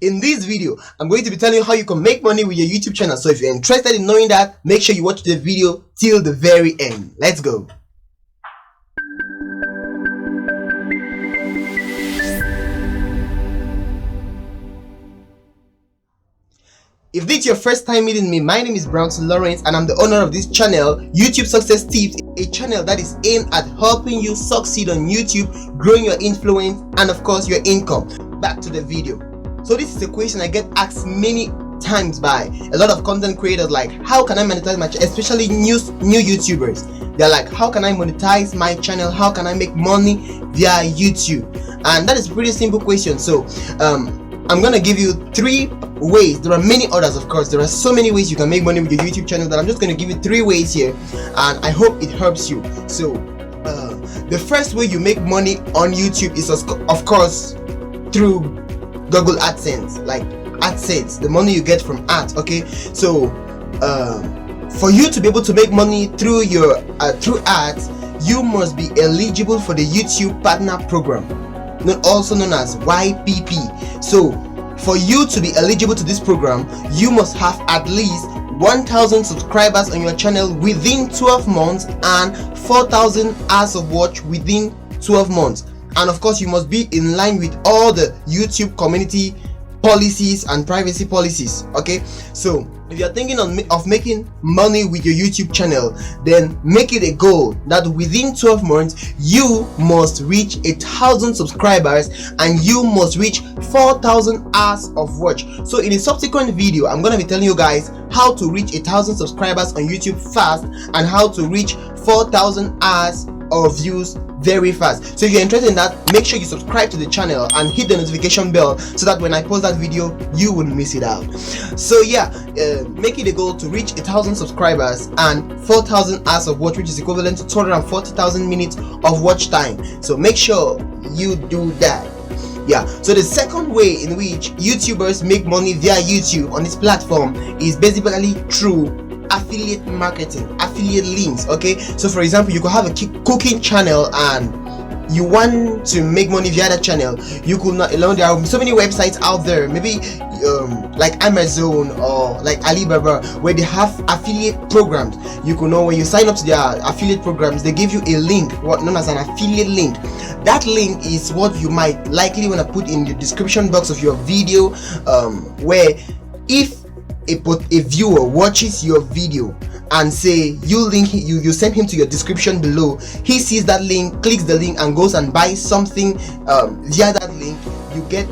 In this video, I'm going to be telling you how you can make money with your YouTube channel. So if you're interested in knowing that, make sure you watch the video till the very end. Let's go. If this is your first time meeting me, my name is Brownson Lawrence and I'm the owner of this channel, YouTube Success Tips, a channel that is aimed at helping you succeed on YouTube, growing your influence and of course your income. Back to the video. So this is a question I get asked many times by a lot of content creators, like how can I monetize my channel, especially new YouTubers. They're like, how can I monetize my channel, how can I make money via YouTube? And that is a pretty simple question. So I'm gonna give you 3 ways. There are many others, of course. There are so many ways you can make money with your YouTube channel that I'm just gonna give you 3 ways here, and I hope it helps you. So the first way you make money on YouTube is of course through Google Adsense, like AdSense, the money you get from ads. Okay, so for you to be able to make money through your through ads, you must be eligible for the YouTube Partner Program, also known as YPP. So for you to be eligible to this program, you must have at least 1,000 subscribers on your channel within 12 months and 4,000 hours of watch within 12 months. And of course, you must be in line with all the YouTube community policies and privacy policies. Okay, so if you're thinking of making money with your YouTube channel, then make it a goal that within 12 months you must reach 1,000 subscribers and you must reach 4,000 hours of watch. So in a subsequent video, I'm going to be telling you guys how to reach 1,000 subscribers on YouTube fast and how to reach 4,000 hours of views very fast. So if you're interested in that, make sure you subscribe to the channel and hit the notification bell so that when I post that video you won't miss it out. So yeah, make it a goal to reach 1,000 subscribers and 4,000 hours of watch, which is equivalent to 240,000 minutes of watch time. So make sure you do that. Yeah, so the second way in which YouTubers make money via YouTube on this platform is basically through affiliate marketing, affiliate links. Okay, so for example, you could have a cooking channel and you want to make money via that channel. You could not alone. There are so many websites out there, maybe like Amazon or like Alibaba, where they have affiliate programs. You could know when you sign up to their affiliate programs, they give you a link, what known as an affiliate link. That link is what you might likely want to put in the description box of your video, where if a viewer watches your video and say you send him to your description below, he sees that link, clicks the link and goes and buys something via that link, you get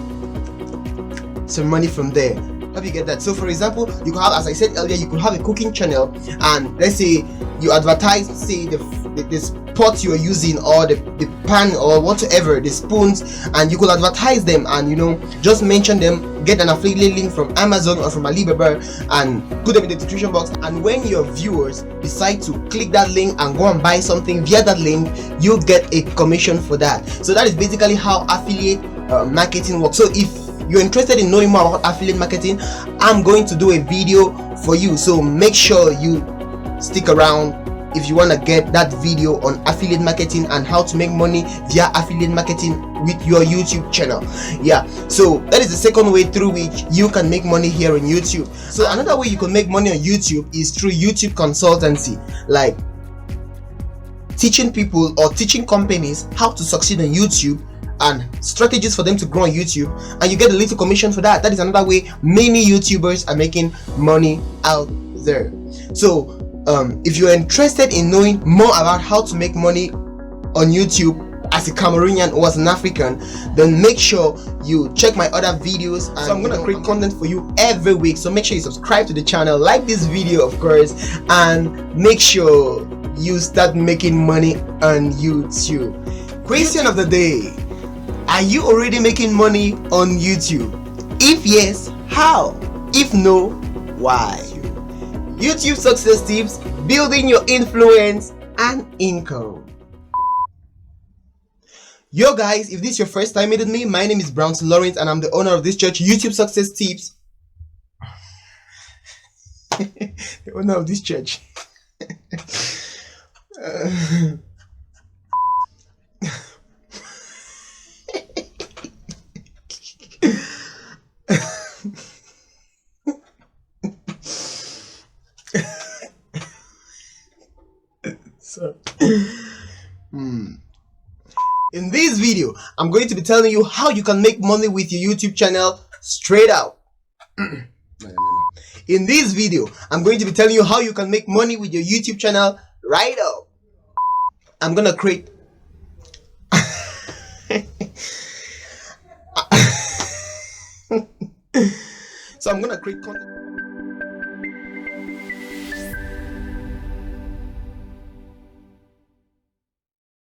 some money from there. How do you get that? So for example, you could have, as I said earlier, you could have a cooking channel and let's say you advertise, say the pot you are using or the pan or whatever, the spoons, and you could advertise them and just mention them, get an affiliate link from Amazon or from Alibaba and put them in the description box, and when your viewers decide to click that link and go and buy something via that link, you get a commission for that. So that is basically how affiliate marketing works. So if you're interested in knowing more about affiliate marketing, I'm going to do a video for you, so make sure you stick around if you want to get that video on affiliate marketing and how to make money via affiliate marketing with your YouTube channel. Yeah, so that is the second way through which you can make money here on YouTube. So another way you can make money on YouTube is through YouTube consultancy, like teaching people or teaching companies how to succeed on YouTube and strategies for them to grow on YouTube, and you get a little commission for that. That is another way many YouTubers are making money out there. So if you're interested in knowing more about how to make money on YouTube as a Cameroonian or as an African, then make sure you check my other videos. And so I'm gonna create content for you every week, so make sure you subscribe to the channel, like this video of course, and make sure you start making money on YouTube. Question of the day: are you already making money on YouTube? If yes, how? If no, why? YouTube Success Tips, building your influence and income. Yo guys, if this is your first time meeting me, my name is Brownson Lawrence and I'm the owner of this church, YouTube Success Tips. The owner of this church. In this video, I'm going to be telling you how you can make money with your YouTube channel straight out. In this video, I'm going to be telling you how you can make money with your YouTube channel right out. I'm gonna create so I'm gonna create content.